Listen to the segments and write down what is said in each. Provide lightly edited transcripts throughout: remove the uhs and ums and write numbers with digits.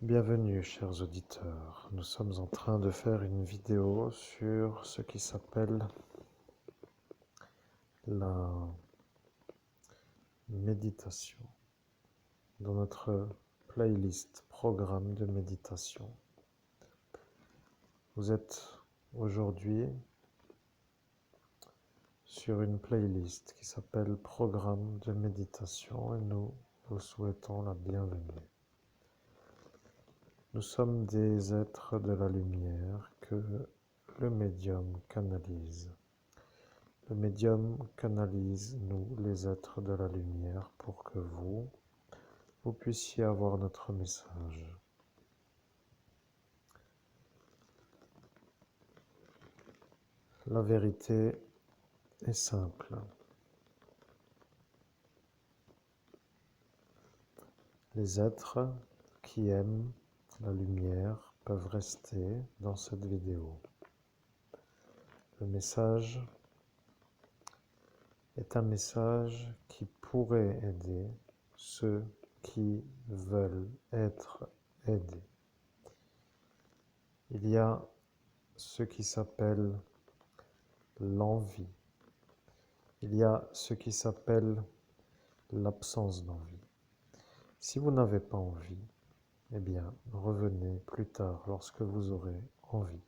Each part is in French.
Bienvenue, chers auditeurs. Nous sommes en train de faire une vidéo sur ce qui s'appelle la méditation dans notre playlist programme de méditation. Vous êtes aujourd'hui sur une playlist qui s'appelle programme de méditation et nous vous souhaitons la bienvenue. Nous sommes des êtres de la lumière que le médium canalise. Le médium canalise nous, les êtres de la lumière, pour que vous puissiez avoir notre message. La vérité est simple. Les êtres qui aiment la lumière peuvent rester dans cette vidéo. Le message est un message qui pourrait aider ceux qui veulent être aidés. Il y a ce qui s'appelle l'envie. Il y a ce qui s'appelle l'absence d'envie. Si vous n'avez pas envie, eh bien, revenez plus tard lorsque vous aurez envie.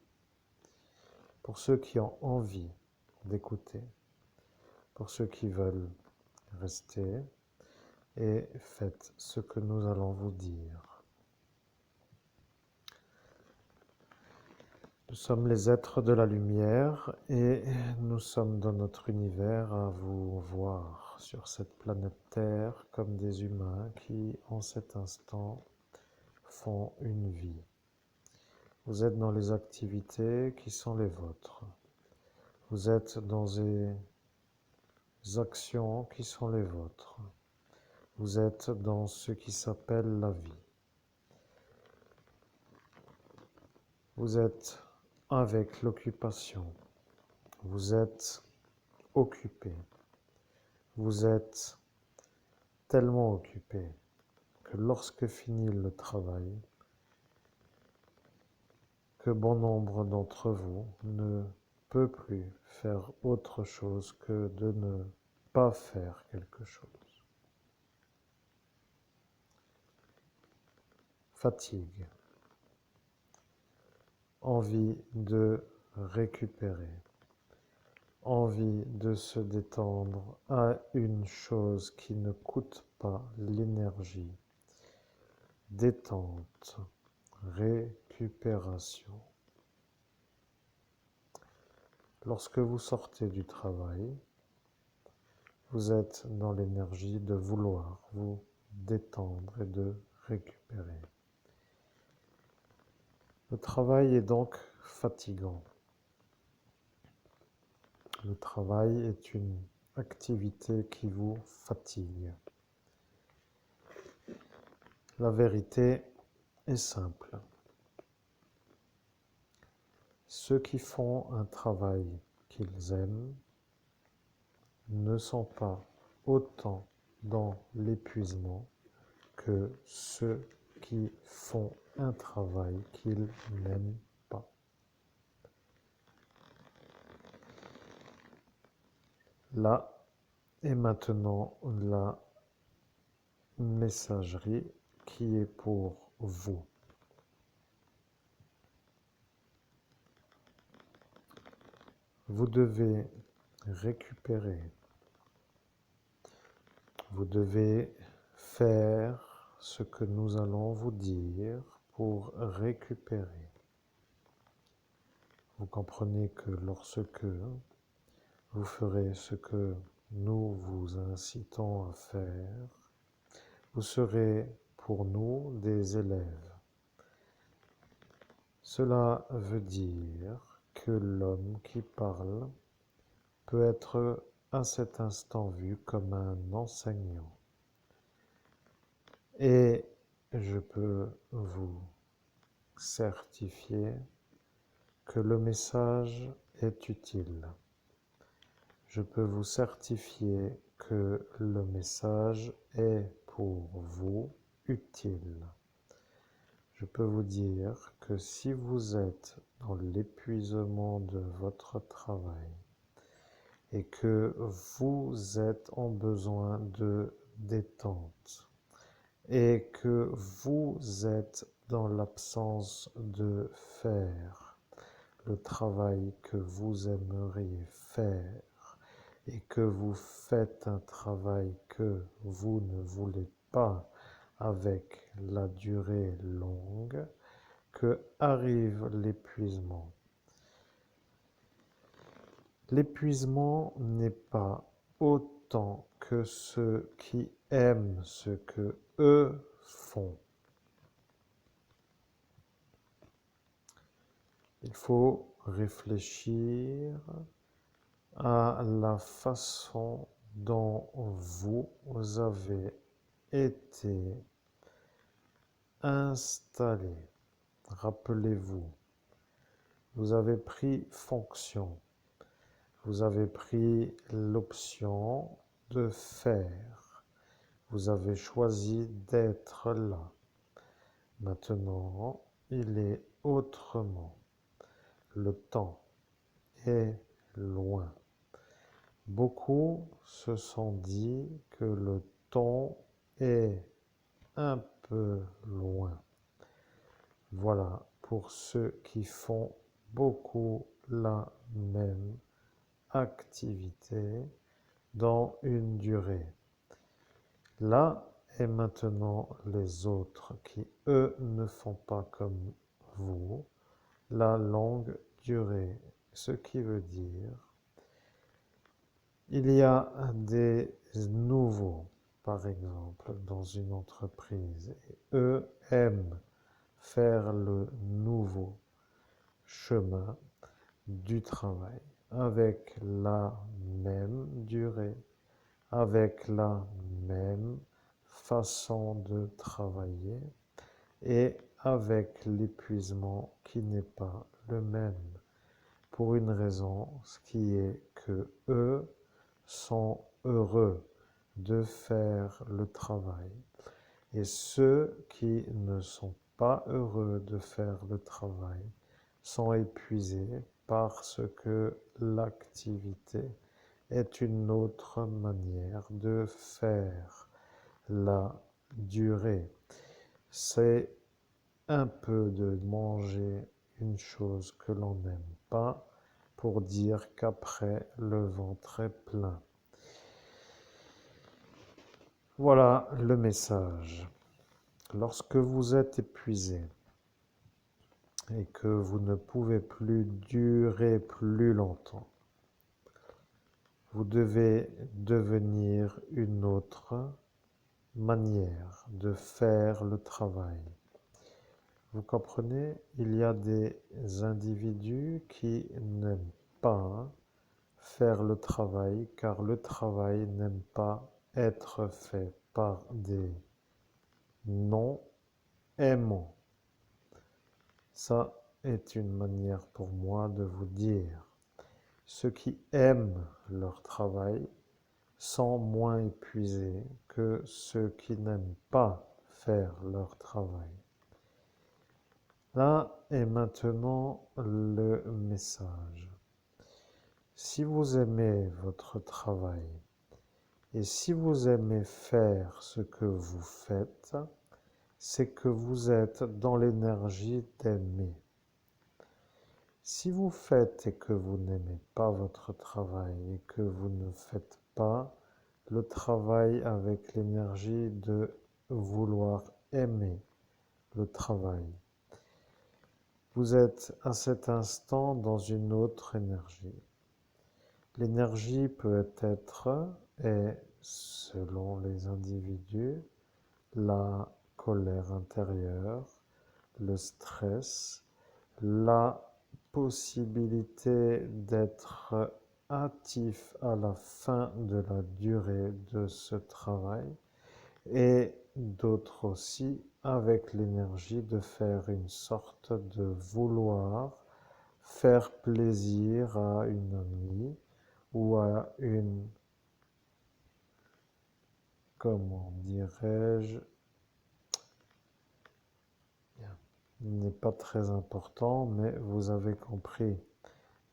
Pour ceux qui ont envie d'écouter, pour ceux qui veulent rester, et faites ce que nous allons vous dire. Nous sommes les êtres de la lumière et nous sommes dans notre univers à vous voir sur cette planète Terre comme des humains qui, en cet instant, font une vie. Vous êtes dans les activités qui sont les vôtres. Vous êtes dans des actions qui sont les vôtres. Vous êtes dans ce qui s'appelle la vie. Vous êtes avec l'occupation. Vous êtes occupé. Vous êtes tellement occupé que lorsque finit le travail, que bon nombre d'entre vous ne peut plus faire autre chose que de ne pas faire quelque chose. Fatigue, envie de récupérer, envie de se détendre à une chose qui ne coûte pas l'énergie, détente, récupération. Lorsque vous sortez du travail, vous êtes dans l'énergie de vouloir vous détendre et de récupérer. Le travail est donc fatigant. Le travail est une activité qui vous fatigue. La vérité est simple. Ceux qui font un travail qu'ils aiment ne sont pas autant dans l'épuisement que ceux qui font un travail qu'ils n'aiment pas. Là est maintenant la messagerie qui est pour vous. Vous devez récupérer. Vous devez faire ce que nous allons vous dire pour récupérer. Vous comprenez que lorsque vous ferez ce que nous vous incitons à faire, vous serez pour nous des élèves. Cela veut dire que l'homme qui parle peut être à cet instant vu comme un enseignant. Et je peux vous certifier que le message est utile. Je peux vous certifier que le message est pour vous utile. je peux vous dire que si vous êtes dans l'épuisement de votre travail et que vous êtes en besoin de détente et que vous êtes dans l'absence de faire le travail que vous aimeriez faire et que vous faites un travail que vous ne voulez pas avec la durée longue, que arrive l'épuisement. L'épuisement n'est pas autant que ceux qui aiment ce que eux font. Il faut réfléchir à la façon dont vous avez été installé. Rappelez-vous, vous avez pris fonction, vous avez pris l'option de faire, vous avez choisi d'être là. Maintenant, il est autrement. Le temps est loin. Beaucoup se sont dit que le temps est un peu loin. Voilà pour ceux qui font beaucoup la même activité dans une durée. Là et maintenant les autres qui, eux, ne font pas comme vous, la longue durée. Ce qui veut dire, il y a des nouveaux, par exemple, dans une entreprise, et eux aiment faire le nouveau chemin du travail avec la même durée, avec la même façon de travailler et avec l'épuisement qui n'est pas le même. Pour une raison, ce qui est que eux sont heureux de faire le travail. Et ceux qui ne sont pas heureux de faire le travail sont épuisés parce que l'activité est une autre manière de faire la durée. C'est un peu de manger une chose que l'on n'aime pas pour dire qu'après le ventre est plein. Voilà le message. Lorsque vous êtes épuisé et que vous ne pouvez plus durer plus longtemps, vous devez devenir une autre manière de faire le travail. Vous comprenez, il y a des individus qui n'aiment pas faire le travail car le travail n'aime pas être fait par des non-aimants. Ça est une manière pour moi de vous dire, ceux qui aiment leur travail sont moins épuisés que ceux qui n'aiment pas faire leur travail. Là est maintenant le message. Si vous aimez votre travail et si vous aimez faire ce que vous faites, c'est que vous êtes dans l'énergie d'aimer. Si vous faites et que vous n'aimez pas votre travail et que vous ne faites pas le travail avec l'énergie de vouloir aimer le travail, vous êtes à cet instant dans une autre énergie. L'énergie peut être, et selon les individus, la colère intérieure, le stress, la possibilité d'être hâtif à la fin de la durée de ce travail et d'autres aussi avec l'énergie de faire une sorte de vouloir faire plaisir à une amie ou à une, comment dirais-je, n'est pas très important, mais vous avez compris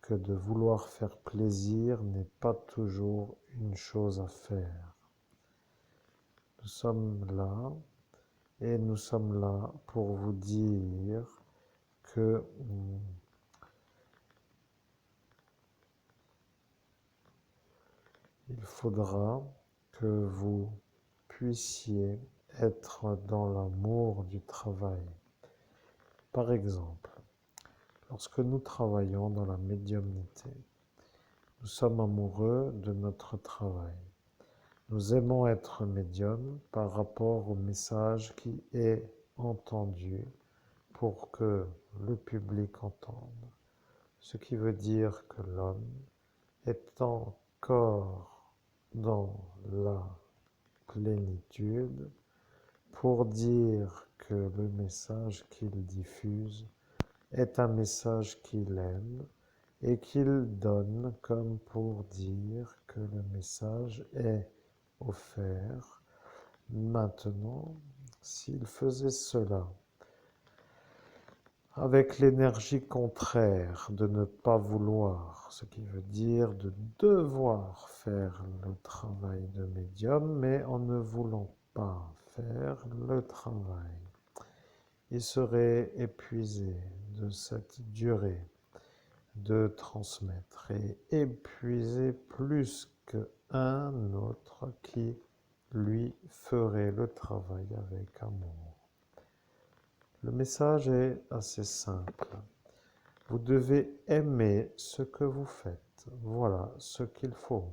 que de vouloir faire plaisir n'est pas toujours une chose à faire. Nous sommes là et nous sommes là pour vous dire que il faudra que vous puissiez être dans l'amour du travail. Par exemple, lorsque nous travaillons dans la médiumnité, nous sommes amoureux de notre travail. Nous aimons être médium par rapport au message qui est entendu pour que le public entende. Ce qui veut dire que l'homme est encore dans la plénitude pour dire que le message qu'il diffuse est un message qu'il aime et qu'il donne comme pour dire que le message est offert. Maintenant, s'il faisait cela avec l'énergie contraire de ne pas vouloir, ce qui veut dire de devoir faire le travail de médium, mais en ne voulant pas faire le travail, il serait épuisé de cette durée de transmettre et épuisé plus qu'un autre qui lui ferait le travail avec amour. Le message est assez simple. Vous devez aimer ce que vous faites. Voilà ce qu'il faut.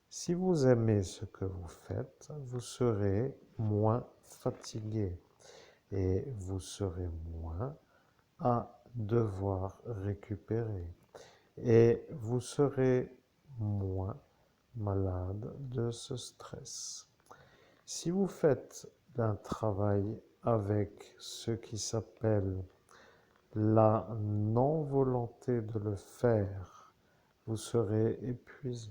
Si vous aimez ce que vous faites, vous serez moins fatigué et vous serez moins à devoir récupérer et vous serez moins malade de ce stress. Si vous faites un travail avec ce qui s'appelle la non-volonté de le faire, vous serez épuisé.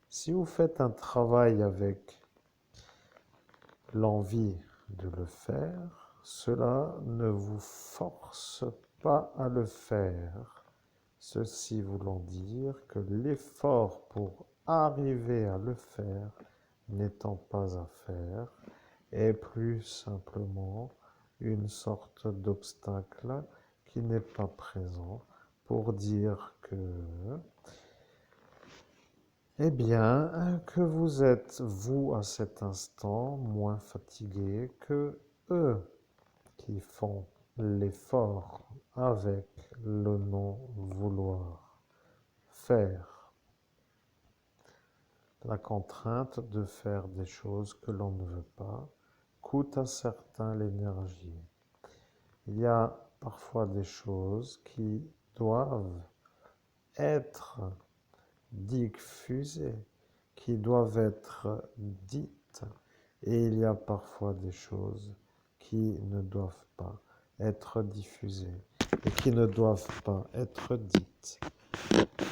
Si vous faites un travail avec l'envie de le faire, cela ne vous force pas à le faire. Ceci voulant dire que l'effort pour arriver à le faire n'étant pas à faire, est plus simplement une sorte d'obstacle qui n'est pas présent pour dire que, eh bien, que vous êtes, vous, à cet instant, moins fatigué que eux qui font l'effort avec le non-vouloir faire. La contrainte de faire des choses que l'on ne veut pas coûte à certains l'énergie. Il y a parfois des choses qui doivent être diffusées, qui doivent être dites, et il y a parfois des choses qui ne doivent pas être diffusées et qui ne doivent pas être dites.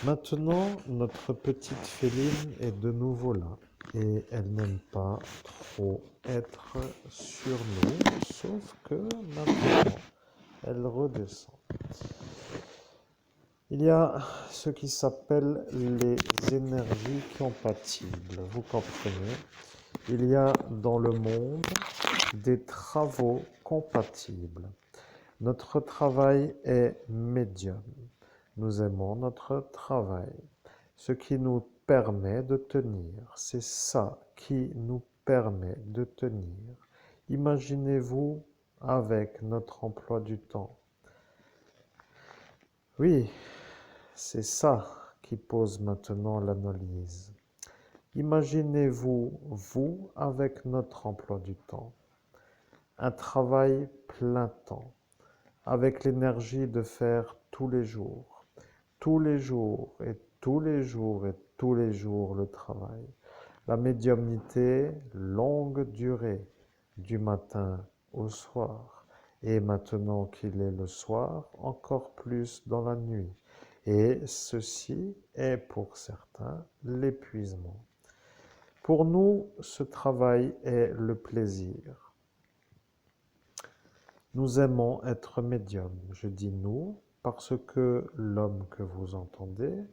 Maintenant, notre petite Féline est de nouveau là et elle n'aime pas trop être sur nous, sauf que maintenant, elle redescend. Il y a ce qui s'appelle les énergies compatibles. Vous comprenez? Il y a dans le monde des travaux compatibles. Notre travail est médium. Nous aimons notre travail, ce qui nous permet de tenir. C'est ça qui nous permet de tenir. Imaginez-vous avec notre emploi du temps. Oui, c'est ça qui pose maintenant l'analyse. Imaginez-vous, vous, avec notre emploi du temps. Un travail plein temps, avec l'énergie de faire tous les jours et tous les jours et tous les jours le travail. La médiumnité longue durée, du matin au soir. Et maintenant qu'il est le soir, encore plus dans la nuit. Et ceci est pour certains l'épuisement. Pour nous, ce travail est le plaisir. Nous aimons être médiums. Je dis nous parce que l'homme que vous entendez,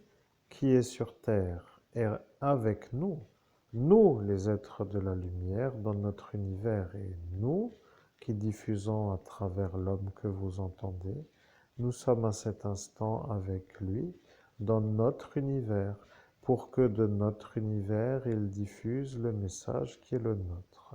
qui est sur terre, est avec nous. Nous, les êtres de la lumière, dans notre univers, et nous, qui diffusons à travers l'homme que vous entendez, nous sommes à cet instant avec lui, dans notre univers, pour que de notre univers, il diffuse le message qui est le nôtre,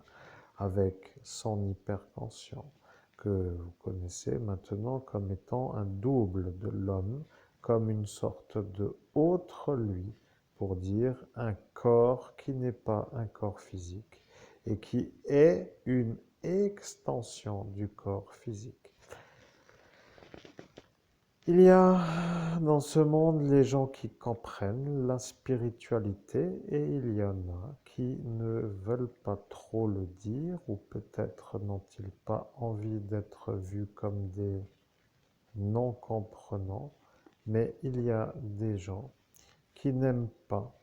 avec son hyperconscient, que vous connaissez maintenant comme étant un double de l'homme, comme une sorte de autre lui, pour dire un corps qui n'est pas un corps physique et qui est une extension du corps physique. Il y a dans ce monde les gens qui comprennent la spiritualité et il y en a qui ne veulent pas trop le dire ou peut-être n'ont-ils pas envie d'être vus comme des non-comprenants, mais il y a des gens qui n'aiment pas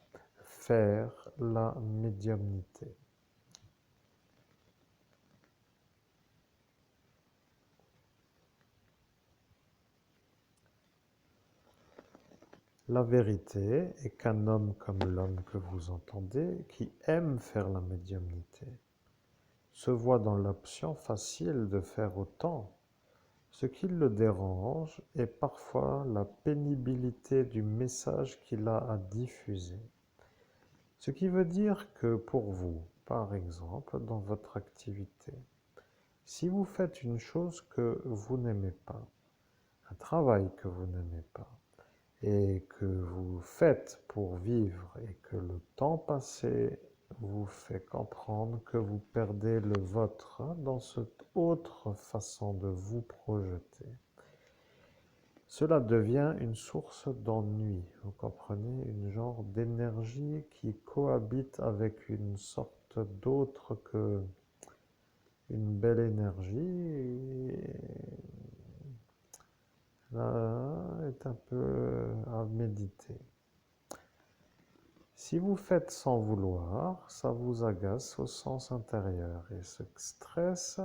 faire la médiumnité. La vérité est qu'un homme comme l'homme que vous entendez, qui aime faire la médiumnité, se voit dans l'option facile de faire autant. Ce qui le dérange est parfois la pénibilité du message qu'il a à diffuser. Ce qui veut dire que pour vous, par exemple, dans votre activité, si vous faites une chose que vous n'aimez pas, un travail que vous n'aimez pas, et que vous faites pour vivre et que le temps passé vous fait comprendre que vous perdez le vôtre dans cette autre façon de vous projeter, cela devient une source d'ennui, vous comprenez, une genre d'énergie qui cohabite avec une sorte d'autre que une belle énergie. Là est un peu à méditer. Si vous faites sans vouloir, ça vous agace au sens intérieur et ce stress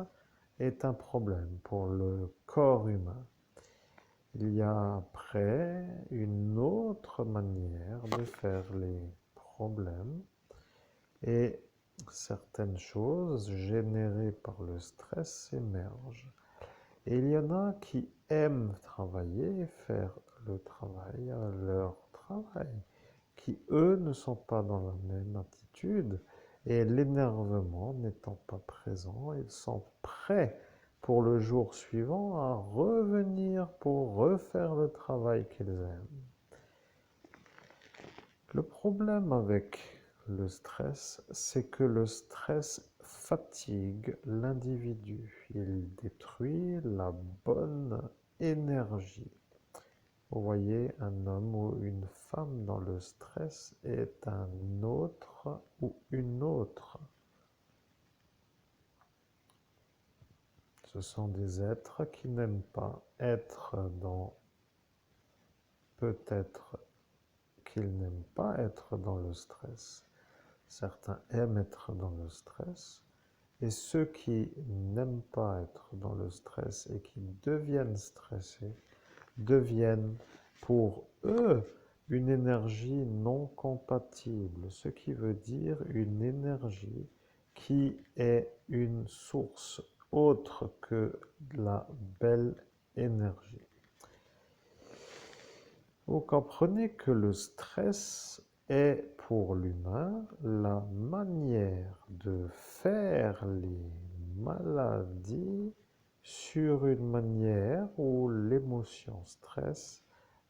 est un problème pour le corps humain. Il y a après une autre manière de faire les problèmes et certaines choses générées par le stress émergent. Et il y en a qui aiment travailler et faire le travail à leur travail, qui eux ne sont pas dans la même attitude et l'énervement n'étant pas présent, ils sont prêts pour le jour suivant à revenir pour refaire le travail qu'ils aiment. Le problème avec le stress, c'est que le stress fatigue l'individu. Il détruit la bonne énergie. Vous voyez, un homme ou une femme dans le stress est un autre ou une autre. Ce sont des êtres qui n'aiment pas être dans... Peut-être qu'ils n'aiment pas être dans le stress. Certains aiment être dans le stress. Et ceux qui n'aiment pas être dans le stress et qui deviennent stressés, deviennent pour eux une énergie non compatible, ce qui veut dire une énergie qui est une source autre que la belle énergie. Vous comprenez que le stress est pour l'humain la manière de faire les maladies sur une manière où l'émotion stress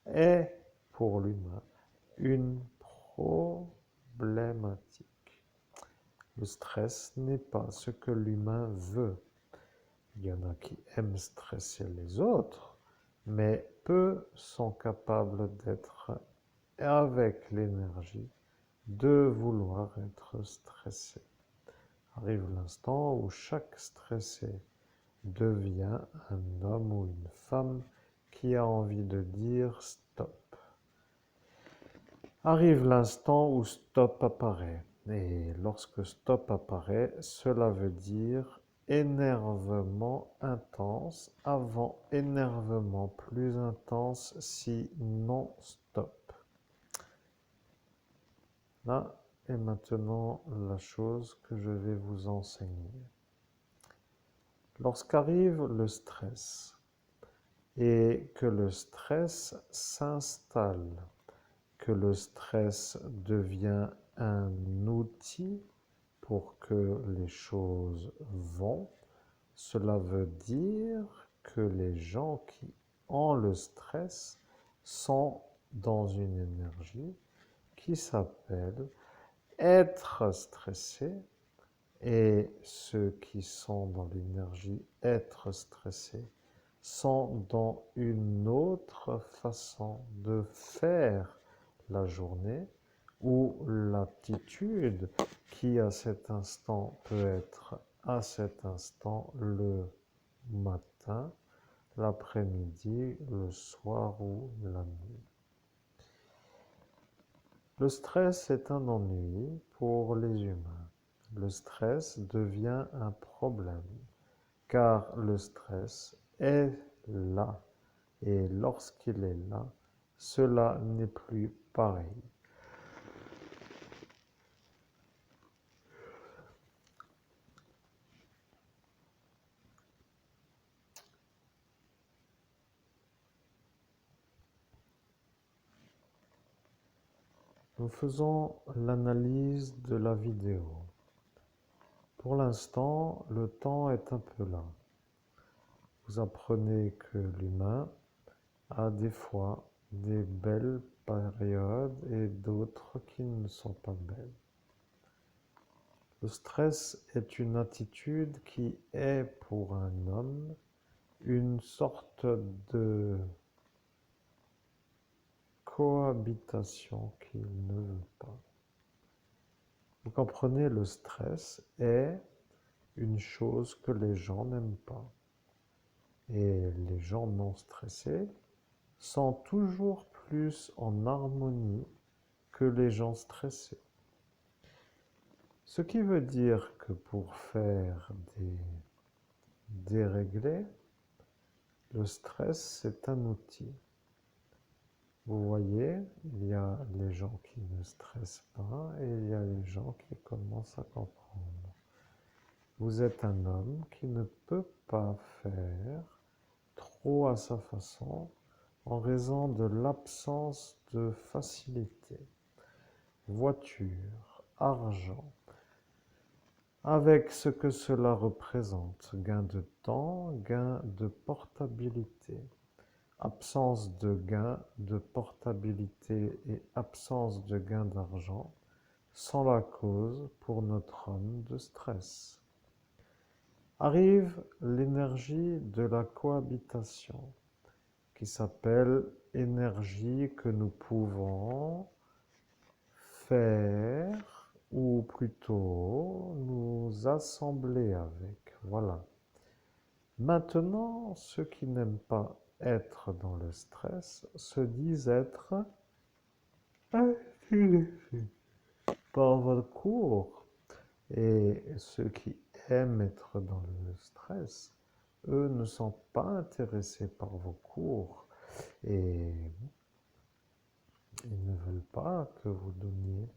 est pour l'humain une problématique. Le stress n'est pas ce que l'humain veut. Il y en a qui aiment stresser les autres, mais peu sont capables d'être avec l'énergie de vouloir être stressé. Arrive l'instant où chaque stressé devient un homme ou une femme qui a envie de dire stop. Arrive l'instant où stop apparaît. Et lorsque stop apparaît, cela veut dire énervement intense, avant énervement plus intense, si non stop. Là est maintenant la chose que je vais vous enseigner. Lorsqu'arrive le stress et que le stress s'installe, que le stress devient un outil pour que les choses vont, cela veut dire que les gens qui ont le stress sont dans une énergie qui s'appelle être stressé, et ceux qui sont dans l'énergie être stressé sont dans une autre façon de faire la journée, ou l'attitude qui à cet instant peut être à cet instant le matin, l'après-midi, le soir ou la nuit. Le stress est un ennui pour les humains. Le stress devient un problème, car le stress est là. Et lorsqu'il est là, cela n'est plus pareil. Nous faisons l'analyse de la vidéo. Pour l'instant, le temps est un peu là. Vous apprenez que l'humain a des fois des belles périodes et d'autres qui ne sont pas belles. Le stress est une attitude qui est pour un homme une sorte de cohabitation qu'il ne veut pas. Vous comprenez, le stress est une chose que les gens n'aiment pas. Et les gens non stressés sont toujours plus en harmonie que les gens stressés. Ce qui veut dire que pour faire des déréglés, le stress c'est un outil. Vous voyez, il y a les gens qui ne stressent pas et il y a les gens qui commencent à comprendre. Vous êtes un homme qui ne peut pas faire trop à sa façon en raison de l'absence de facilité. Voiture, argent, avec ce que cela représente, gain de temps, gain de portabilité. Absence de gain de portabilité et absence de gain d'argent sont la cause pour notre homme de stress. Arrive l'énergie de la cohabitation, qui s'appelle énergie que nous pouvons faire, ou plutôt nous assembler avec. Voilà. Maintenant, ceux qui n'aiment pas être dans le stress se disent être intéressés par votre cours. Et ceux qui aiment être dans le stress, eux ne sont pas intéressés par vos cours et ils ne veulent pas que vous donniez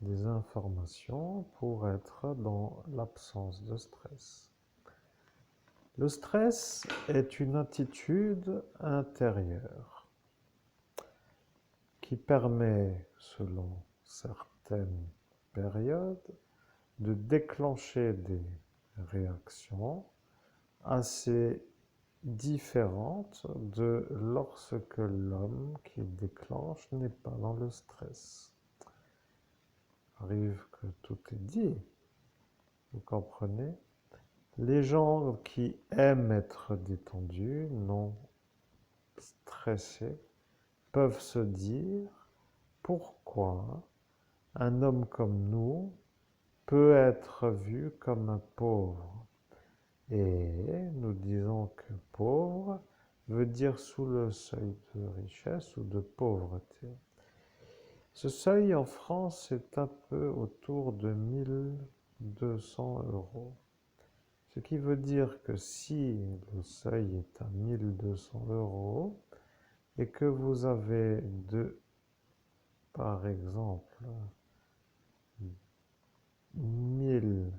des informations pour être dans l'absence de stress. Le stress est une attitude intérieure qui permet, selon certaines périodes, de déclencher des réactions assez différentes de lorsque l'homme qui déclenche n'est pas dans le stress. Arrive que tout est dit, vous comprenez? Les gens qui aiment être détendus, non stressés, peuvent se dire pourquoi un homme comme nous peut être vu comme un pauvre. Et nous disons que pauvre veut dire sous le seuil de richesse ou de pauvreté. Ce seuil en France est un peu autour de 1 200 euros. Ce qui veut dire que si le seuil est à 1200 euros et que vous avez par exemple, 1000,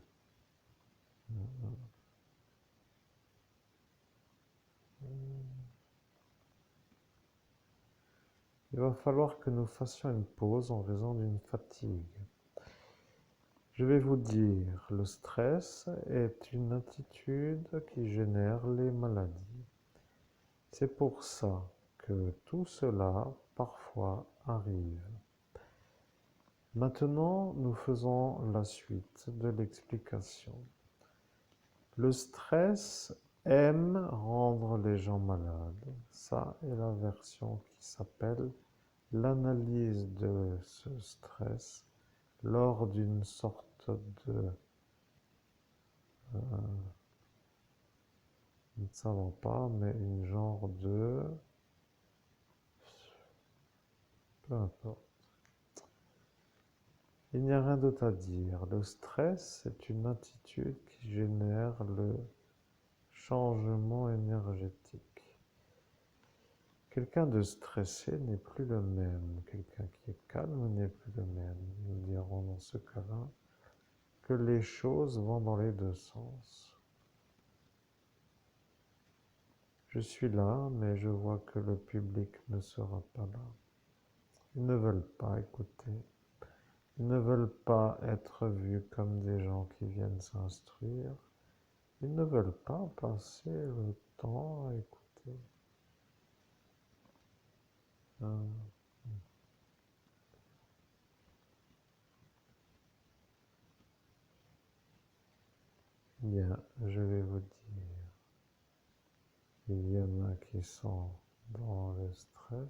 il va falloir que nous fassions une pause en raison d'une fatigue. Je vais vous dire, le stress est une attitude qui génère les maladies. C'est pour ça que tout cela, parfois, arrive. Maintenant, nous faisons la suite de l'explication. Le stress aime rendre les gens malades. Ça est la version qui s'appelle l'analyse de ce stress lors d'une sorte de... nous ne savons pas, mais une genre de... peu importe. Il n'y a rien d'autre à dire. Le stress, c'est une attitude qui génère le changement énergétique. Quelqu'un de stressé n'est plus le même. Quelqu'un qui est calme n'est plus le même. Nous dirons dans ce cas-là que les choses vont dans les deux sens. Je suis là, mais je vois que le public ne sera pas là. Ils ne veulent pas écouter. Ils ne veulent pas être vus comme des gens qui viennent s'instruire. Ils ne veulent pas passer le temps à écouter. Bien, je vais vous dire. Il y en a qui sont dans le stress.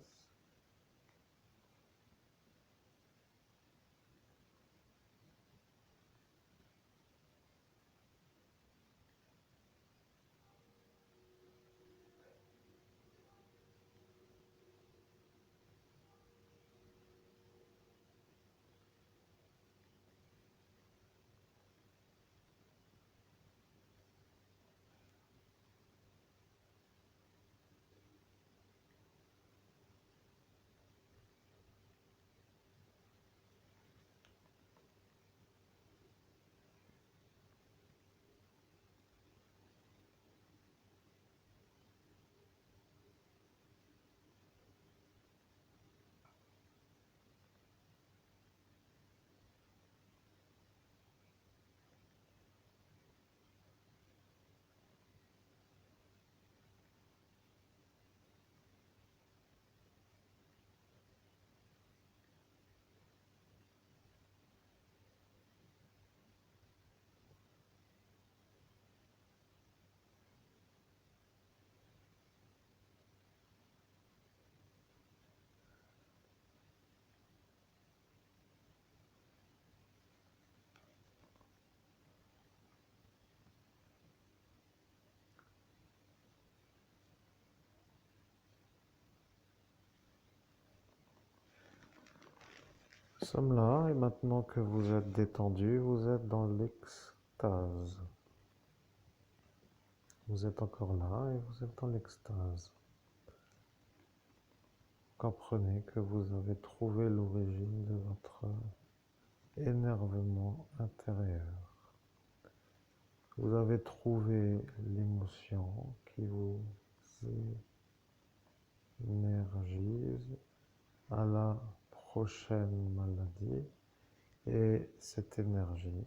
Nous sommes là et maintenant que vous êtes détendu, vous êtes dans l'extase. Vous êtes encore là et vous êtes dans l'extase. Comprenez que vous avez trouvé l'origine de votre énervement intérieur. Vous avez trouvé l'émotion qui vous énergise à la prochaine maladie et cette énergie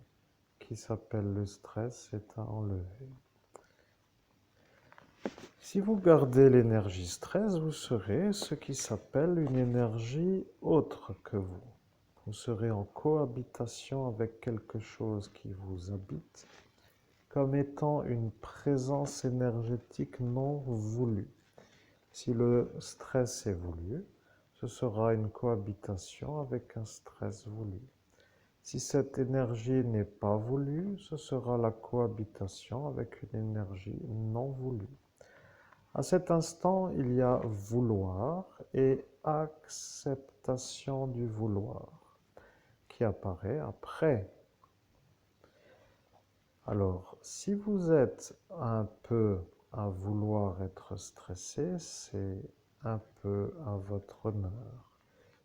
qui s'appelle le stress est à enlever. Si vous gardez l'énergie stress, vous serez ce qui s'appelle une énergie autre que vous. Vous serez en cohabitation avec quelque chose qui vous habite comme étant une présence énergétique non voulue. Si le stress est voulu, ce sera une cohabitation avec un stress voulu. Si cette énergie n'est pas voulue, ce sera la cohabitation avec une énergie non voulue. À cet instant, il y a vouloir et acceptation du vouloir qui apparaît après. Alors, si vous êtes un peu à vouloir être stressé, c'est un peu à votre honneur.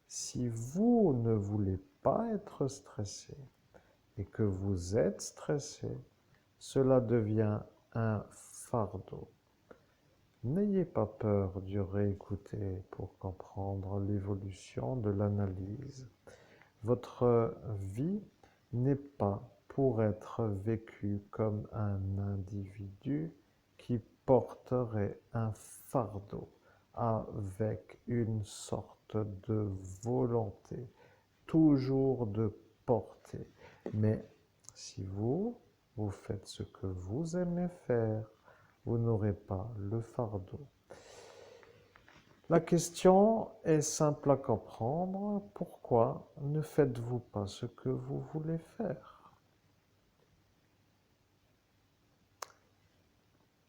Si vous ne voulez pas être stressé et que vous êtes stressé, cela devient un fardeau. N'ayez pas peur de réécouter pour comprendre l'évolution de l'analyse. Votre vie n'est pas pour être vécue comme un individu qui porterait un fardeau avec une sorte de volonté, toujours de porter. Mais si vous faites ce que vous aimez faire, vous n'aurez pas le fardeau. La question est simple à comprendre. Pourquoi ne faites-vous pas ce que vous voulez faire?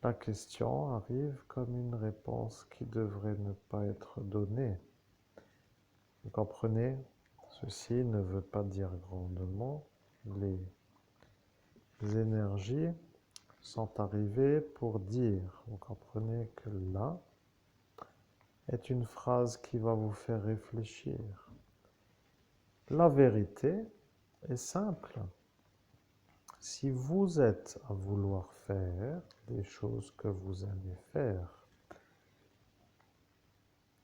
La question arrive comme une réponse qui devrait ne pas être donnée. Vous comprenez? Ceci ne veut pas dire grandement. Les énergies sont arrivées pour dire. Vous comprenez que là est une phrase qui va vous faire réfléchir. La vérité est simple. Si vous êtes à vouloir faire des choses que vous aimez faire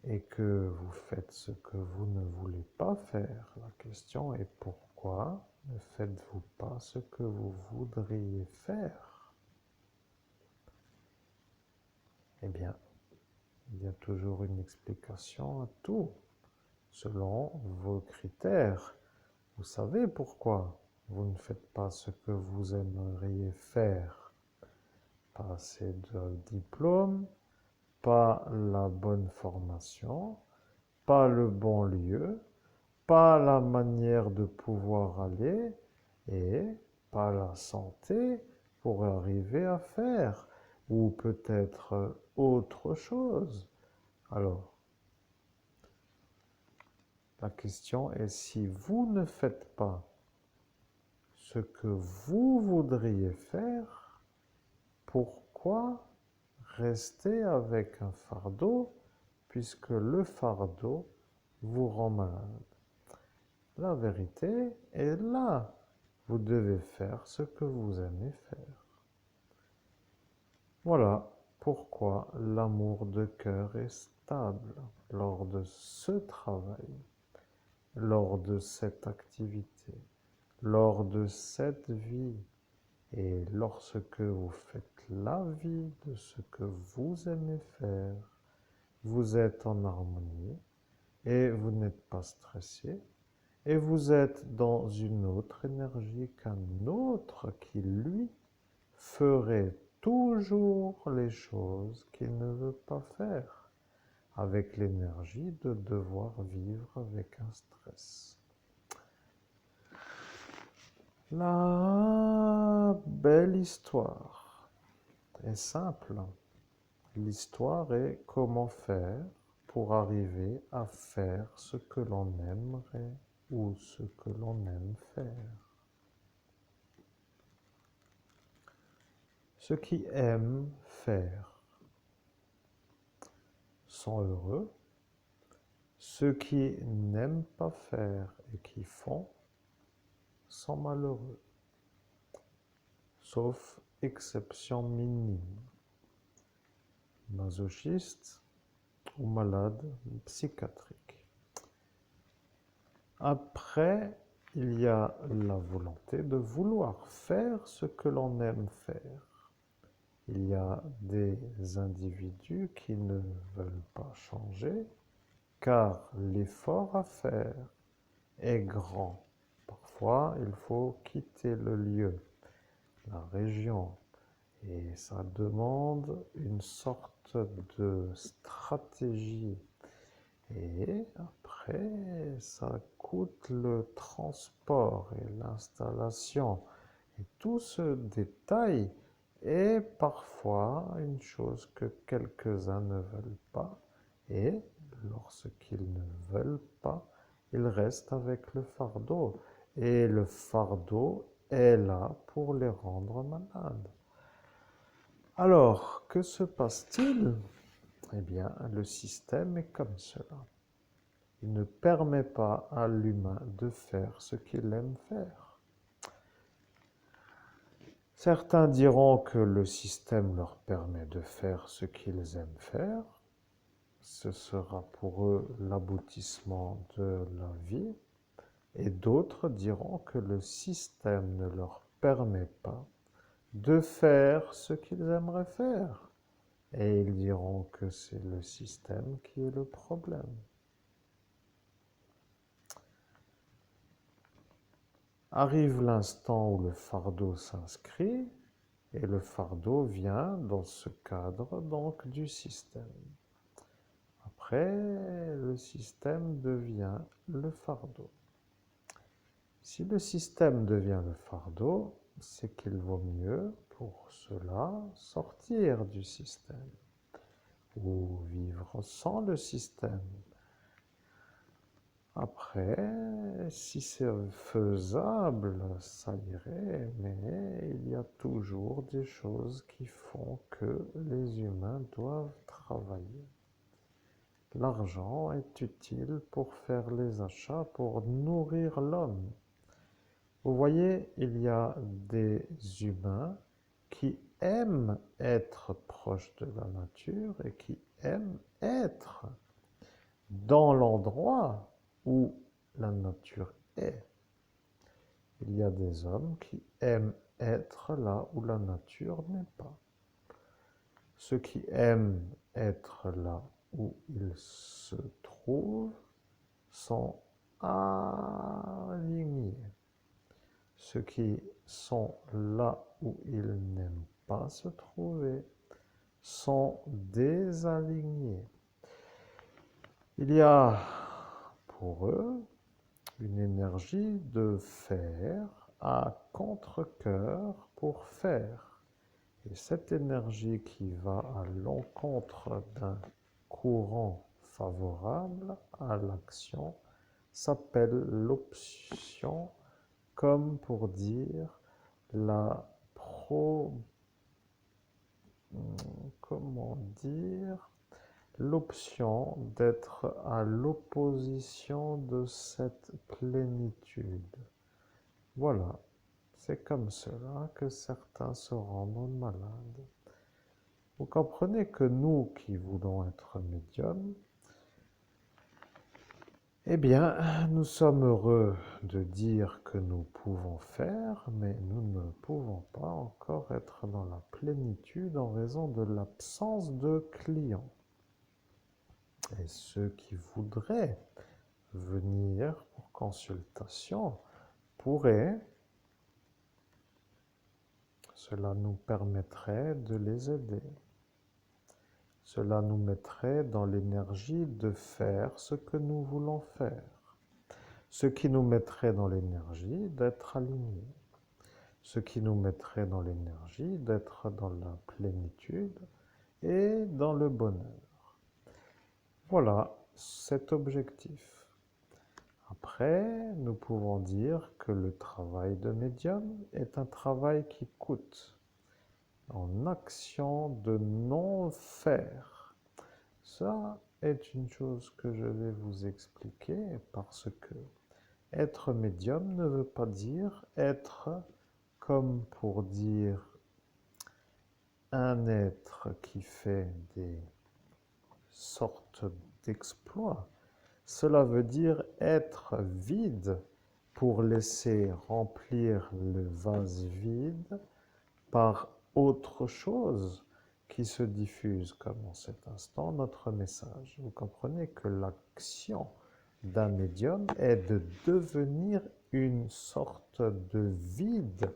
et que vous faites ce que vous ne voulez pas faire, la question est pourquoi ne faites-vous pas ce que vous voudriez faire? Eh bien, il y a toujours une explication à tout, selon vos critères. Vous savez pourquoi vous ne faites pas ce que vous aimeriez faire. Pas assez de diplôme, pas la bonne formation, pas le bon lieu, pas la manière de pouvoir aller et pas la santé pour arriver à faire, ou peut-être autre chose. Alors, la question est si vous ne faites pas ce que vous voudriez faire, pourquoi rester avec un fardeau puisque le fardeau vous rend malade? La vérité est là. Vous devez faire ce que vous aimez faire. Voilà pourquoi l'amour de cœur est stable lors de ce travail, lors de cette activité, lors de cette vie. Et lorsque vous faites la vie de ce que vous aimez faire, vous êtes en harmonie et vous n'êtes pas stressé et vous êtes dans une autre énergie qu'un autre qui, lui, ferait toujours les choses qu'il ne veut pas faire, avec l'énergie de devoir vivre avec un stress. La belle histoire est simple. L'histoire est comment faire pour arriver à faire ce que l'on aimerait ou ce que l'on aime faire. Ceux qui aiment faire sont heureux. Ceux qui n'aiment pas faire et qui font sont malheureux. Sauf exception minime. Masochiste ou malade psychiatrique. Après, il y a la volonté de vouloir faire ce que l'on aime faire. Il y a des individus qui ne veulent pas changer car l'effort à faire est grand. Parfois, il faut quitter le lieu, la région, et ça demande une sorte de stratégie. Et après, ça coûte le transport et l'installation. Et tout ce détail est parfois une chose que quelques-uns ne veulent pas. Et lorsqu'ils ne veulent pas, ils restent avec le fardeau. Et le fardeau est là pour les rendre malades. Alors, que se passe-t-il? Eh bien, le système est comme cela. Il ne permet pas à l'humain de faire ce qu'il aime faire. Certains diront que le système leur permet de faire ce qu'ils aiment faire. Ce sera pour eux l'aboutissement de la vie. Et d'autres diront que le système ne leur permet pas de faire ce qu'ils aimeraient faire. Et ils diront que c'est le système qui est le problème. Arrive l'instant où le fardeau s'inscrit, et le fardeau vient dans ce cadre donc du système. Après, le système devient le fardeau. Si le système devient le fardeau, c'est qu'il vaut mieux pour cela sortir du système ou vivre sans le système. Après, si c'est faisable, ça irait, mais il y a toujours des choses qui font que les humains doivent travailler. L'argent est utile pour faire les achats, pour nourrir l'homme. Vous voyez, il y a des humains qui aiment être proches de la nature et qui aiment être dans l'endroit où la nature est. Il y a des hommes qui aiment être là où la nature n'est pas. Ceux qui aiment être là où ils se trouvent sont alignés. Ceux qui sont là où ils n'aiment pas se trouver sont désalignés. Il y a pour eux une énergie de faire à contre-cœur pour faire. Et cette énergie qui va à l'encontre d'un courant favorable à l'action s'appelle l'option, comme pour dire la comment dire, l'option d'être à l'opposition de cette plénitude. Voilà, c'est comme cela que certains se rendent malades. Vous comprenez que nous qui voulons être médiums, eh bien, nous sommes heureux de dire que nous pouvons faire, mais nous ne pouvons pas encore être dans la plénitude en raison de l'absence de clients. Et ceux qui voudraient venir pour consultation pourraient, cela nous permettrait de les aider. Cela nous mettrait dans l'énergie de faire ce que nous voulons faire. Ce qui nous mettrait dans l'énergie d'être alignés. Ce qui nous mettrait dans l'énergie d'être dans la plénitude et dans le bonheur. Voilà cet objectif. Après, nous pouvons dire que le travail de médium est un travail qui coûte, en action de non-faire. Ça est une chose que je vais vous expliquer parce que être médium ne veut pas dire être, comme pour dire, un être qui fait des sortes d'exploits. Cela veut dire être vide pour laisser remplir le vase vide par autre chose qui se diffuse, comme en cet instant notre message. Vous comprenez que l'action d'un médium est de devenir une sorte de vide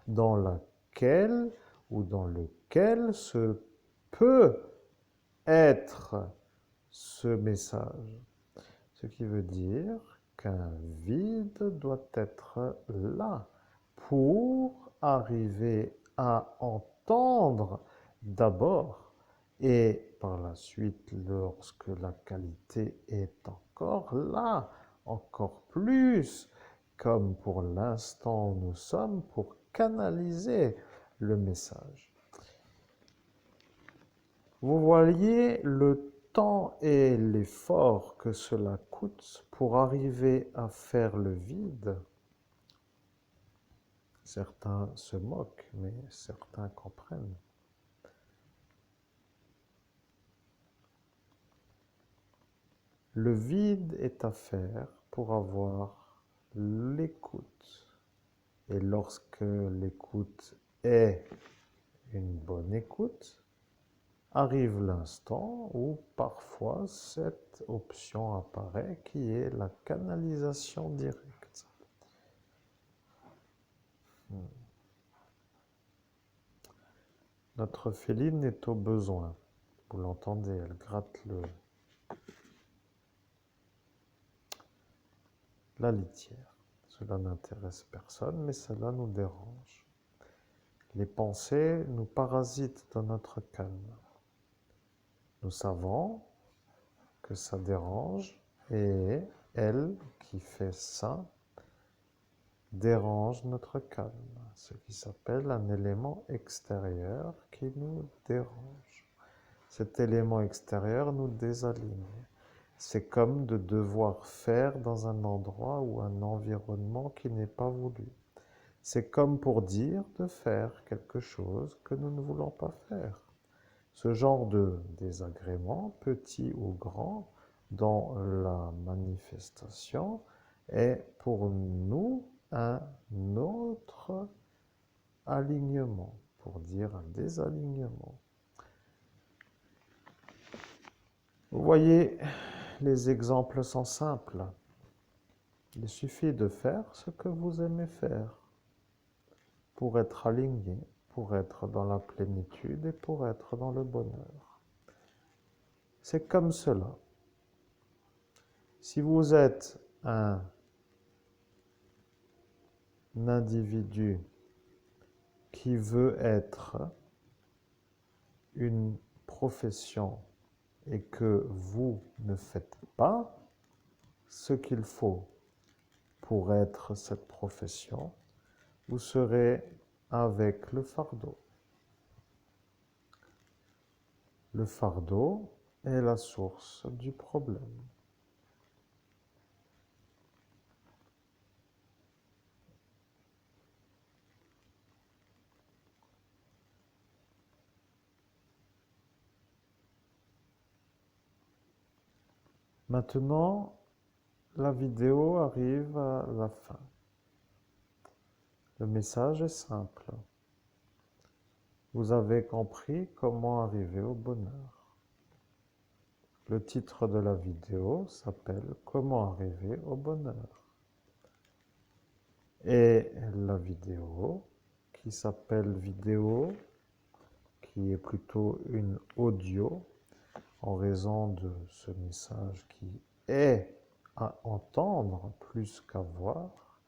dans laquelle ou dans lequel se peut être ce message. Ce qui veut dire qu'un vide doit être là pour arriver à entendre d'abord et par la suite, lorsque la qualité est encore là, encore plus, comme pour l'instant où nous sommes pour canaliser le message. Vous voyez le temps et l'effort que cela coûte pour arriver à faire le vide. Certains se moquent, mais certains comprennent. Le vide est à faire pour avoir l'écoute. Et lorsque l'écoute est une bonne écoute, arrive l'instant où parfois cette option apparaît qui est la canalisation directe. Notre féline est au besoin. Vous l'entendez, elle gratte la litière. Cela n'intéresse personne, mais cela nous dérange. Les pensées nous parasitent dans notre calme. Nous savons que ça dérange et elle qui fait ça dérange notre calme, ce qui s'appelle un élément extérieur qui nous dérange. Cet élément extérieur nous désaligne. C'est comme de devoir faire dans un endroit ou un environnement qui n'est pas voulu. C'est comme pour dire de faire quelque chose que nous ne voulons pas faire. Ce genre de désagrément, petit ou grand, dans la manifestation, est pour nous un autre alignement, pour dire un désalignement. Vous voyez, les exemples sont simples. Il suffit de faire ce que vous aimez faire pour être aligné, pour être dans la plénitude et pour être dans le bonheur. C'est comme cela. Si vous êtes un individu qui veut être une profession et que vous ne faites pas ce qu'il faut pour être cette profession, vous serez avec le fardeau. Le fardeau est la source du problème. Maintenant, la vidéo arrive à la fin. Le message est simple. Vous avez compris comment arriver au bonheur. Le titre de la vidéo s'appelle « Comment arriver au bonheur ». Et la vidéo, qui s'appelle vidéo, qui est plutôt une audio, en raison de ce message qui est à entendre plus qu'à voir,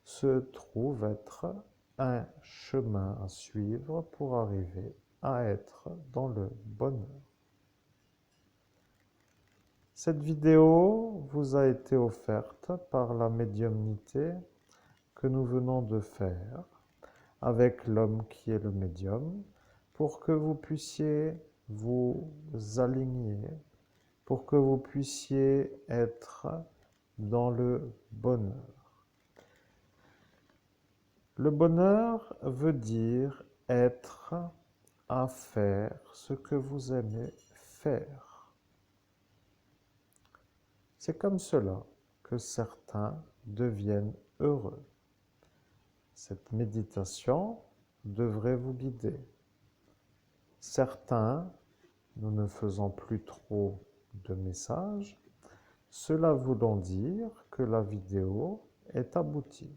se trouve être un chemin à suivre pour arriver à être dans le bonheur. Cette vidéo vous a été offerte par la médiumnité que nous venons de faire avec l'homme qui est le médium pour que vous puissiez vous aligner, pour que vous puissiez être dans le bonheur. Le bonheur veut dire être à faire ce que vous aimez faire. C'est comme cela que certains deviennent heureux. Cette méditation devrait vous guider. Certains, nous ne faisons plus trop de messages, cela voulant dire que la vidéo est aboutie.